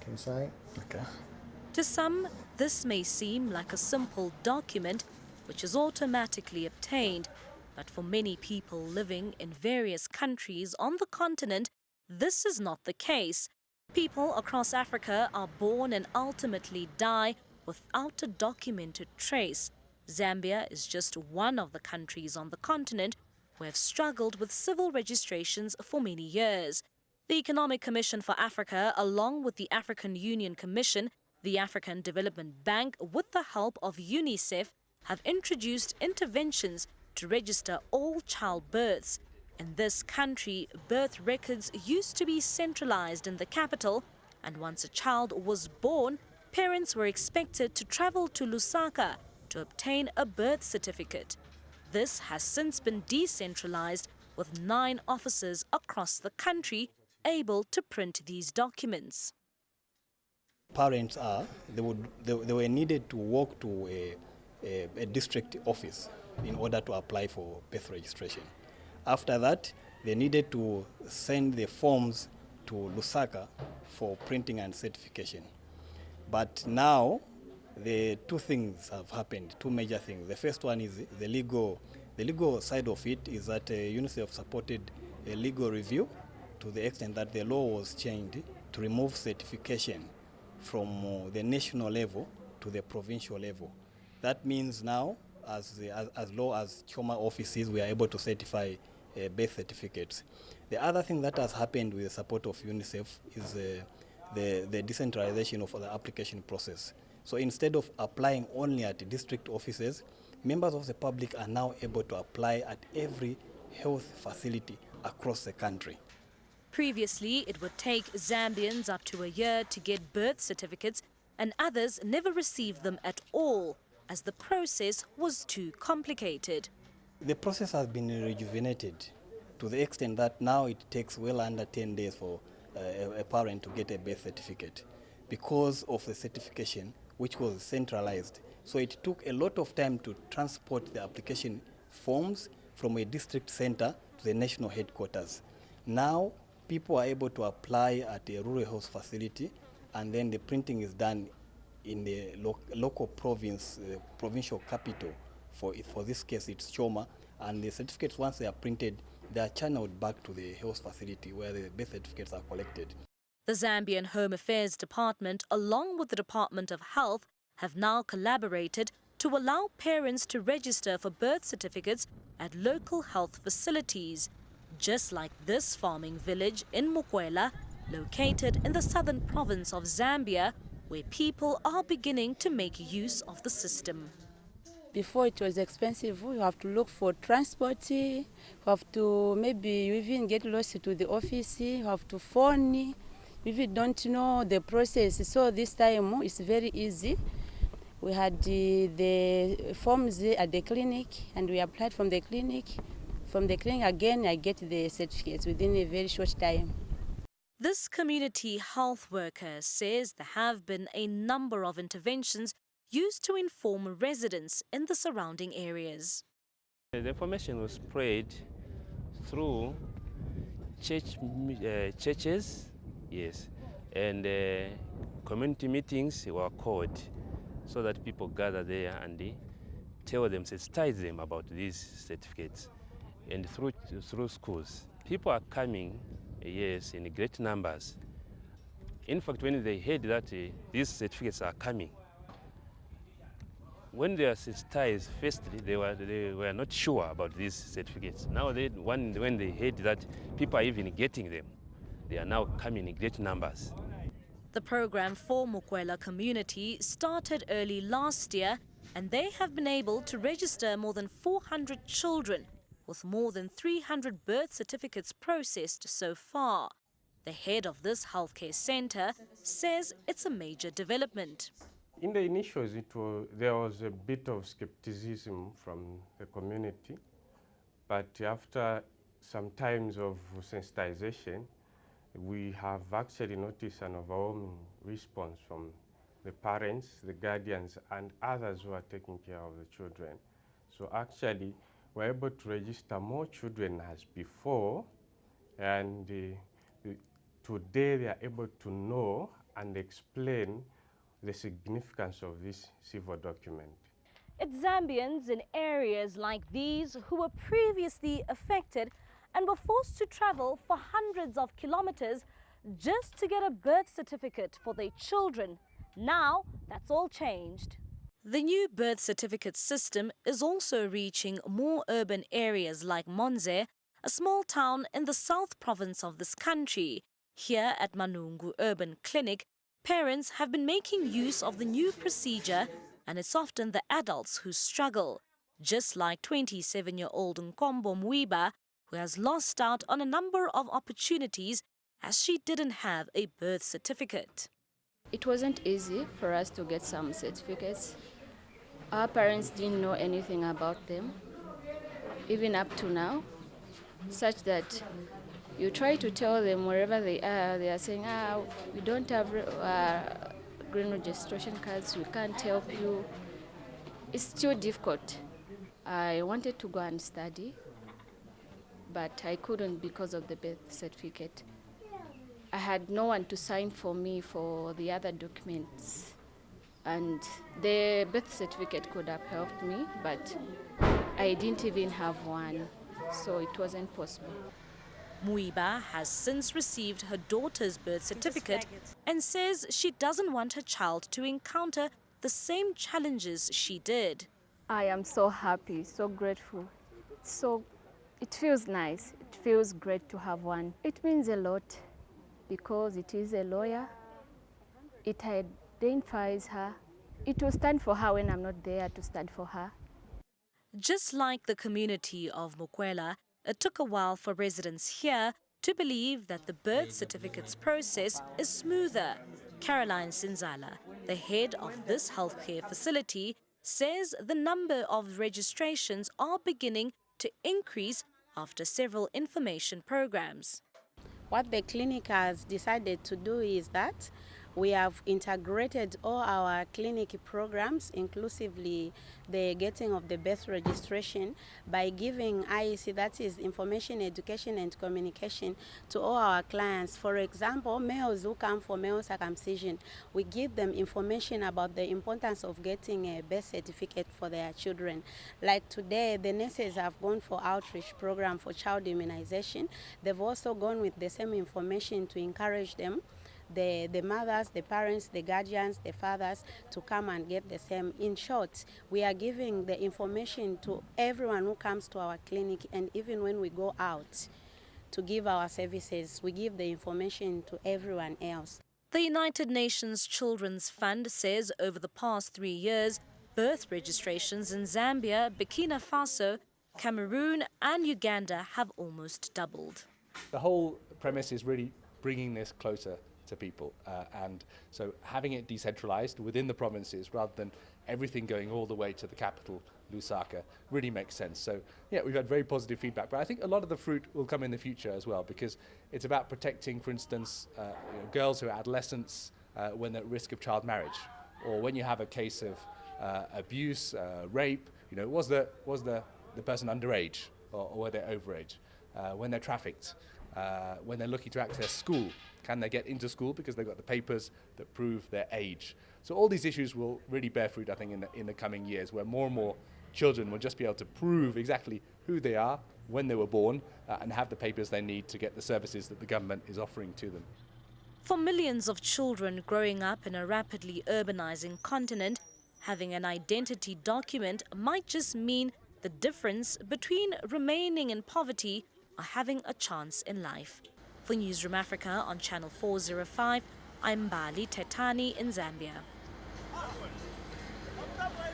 inside. Okay. To some, this may seem like a simple document which is automatically obtained, but for many people living in various countries on the continent, this is not the case. People across Africa are born and ultimately die without a documented trace. Zambia is just one of the countries on the continent who have struggled with civil registrations for many years. The Economic Commission for Africa, along with the African Union Commission, the African Development Bank, with the help of UNICEF, have introduced interventions to register all childbirths. In this country, birth records used to be centralized in the capital, and once a child was born, parents were expected to travel to Lusaka to obtain a birth certificate. This has since been decentralized, with 9 offices across the country able to print these documents. Parents they were needed to walk to a district office in order to apply for birth registration. After that, they needed to send the forms to Lusaka for printing and certification. But now, the two things have happened, two major things. The first one is the legal side of it is that UNICEF supported a legal review to the extent that the law was changed to remove certification from the national level to the provincial level. That means now, as low as Choma offices, we are able to certify birth certificates. The other thing that has happened with the support of UNICEF is the decentralization of the application process. So instead of applying only at district offices, members of the public are now able to apply at every health facility across the country. Previously, it would take Zambians up to a year to get birth certificates, and others never received them at all, as the process was too complicated. The process has been rejuvenated to the extent that now it takes well under 10 days for a parent to get a birth certificate because of the certification, which was centralized. So it took a lot of time to transport the application forms from a district center to the national headquarters. Now, people are able to apply at a rural health facility, and then the printing is done in the local provincial capital. For this case, it's Choma, and the certificates, once they are printed, they are channeled back to the health facility where the birth certificates are collected. The Zambian Home Affairs Department, along with the Department of Health, have now collaborated to allow parents to register for birth certificates at local health facilities, just like this farming village in Mukwela, located in the southern province of Zambia, where people are beginning to make use of the system. Before it was expensive, you have to look for transport, you have to maybe you even get lost to the office, you have to phone, if you don't know the process. So this time it's very easy. We had the forms at the clinic, and we applied from the clinic. From the clinic again, I get the certificates within a very short time. This community health worker says there have been a number of interventions used to inform residents in the surrounding areas. The information was spread through churches, yes, and community meetings were called so that people gather there and they tell them, sensitize them about these certificates. And through schools, people are coming, yes, in great numbers. In fact, when they heard that these certificates are coming, when they are sensitized, firstly, they were not sure about these certificates. Now, when they heard that people are even getting them, they are now coming in great numbers. The program for Mukwela community started early last year, and they have been able to register more than 400 children, with more than 300 birth certificates processed so far. The head of this healthcare center says it's a major development. In the initials, there was a bit of skepticism from the community, but after some times of sensitization, we have actually noticed an overwhelming response from the parents, the guardians, and others who are taking care of the children. So actually, we're able to register more children as before, and today they are able to know and explain the significance of this civil document. It's Zambians in areas like these who were previously affected and were forced to travel for hundreds of kilometers just to get a birth certificate for their children. Now, that's all changed. The new birth certificate system is also reaching more urban areas like Monze, a small town in the south province of this country. Here at Manungu Urban Clinic, parents have been making use of the new procedure, and it's often the adults who struggle, just like 27-year-old Nkombo Mwiba, who has lost out on a number of opportunities as she didn't have a birth certificate. It wasn't easy for us to get some certificates. Our parents didn't know anything about them, even up to now, such that you try to tell them wherever they are saying, we don't have green registration cards, we can't help you. It's still difficult. I wanted to go and study, but I couldn't because of the birth certificate. I had no one to sign for me for the other documents, and the birth certificate could have helped me, but I didn't even have one, so it wasn't possible. Mwiba has since received her daughter's birth certificate and says she doesn't want her child to encounter the same challenges she did. I am so happy, so grateful. It feels nice. It feels great to have one. It means a lot because it is a lawyer. It identifies her. It will stand for her when I'm not there to stand for her. Just like the community of Mokwela, it took a while for residents here to believe that the birth certificates process is smoother. Caroline Sinzala, the head of this healthcare facility, says the number of registrations are beginning to increase after several information programs. What the clinic has decided to do is that we have integrated all our clinic programs, inclusively the getting of the birth registration, by giving IEC, that is Information, Education and Communication, to all our clients. For example, males who come for male circumcision, we give them information about the importance of getting a birth certificate for their children. Like today, the nurses have gone for outreach program for child immunization. They've also gone with the same information to encourage them, the mothers, the parents, the guardians, the fathers, to come and get the same. In short, we are giving the information to everyone who comes to our clinic, and even when we go out to give our services, we give the information to everyone else. The United Nations Children's Fund says over the past 3 years, birth registrations in Zambia, Burkina Faso, Cameroon and Uganda have almost doubled. The whole premise is really bringing this closer to people, and so having it decentralized within the provinces rather than everything going all the way to the capital, Lusaka, really makes sense. So yeah, we've had very positive feedback, but I think a lot of the fruit will come in the future as well, because it's about protecting, for instance, girls who are adolescents when they're at risk of child marriage, or when you have a case of abuse, rape, was the person underage or were they overage, when they're trafficked, when they're looking to access school. Can they get into school because they've got the papers that prove their age? So all these issues will really bear fruit, I think, in the coming years, where more and more children will just be able to prove exactly who they are, when they were born, and have the papers they need to get the services that the government is offering to them. For millions of children growing up in a rapidly urbanizing continent, having an identity document might just mean the difference between remaining in poverty or having a chance in life. For Newzroom Africa on Channel 405, I'm Mbali Thethani in Zambia.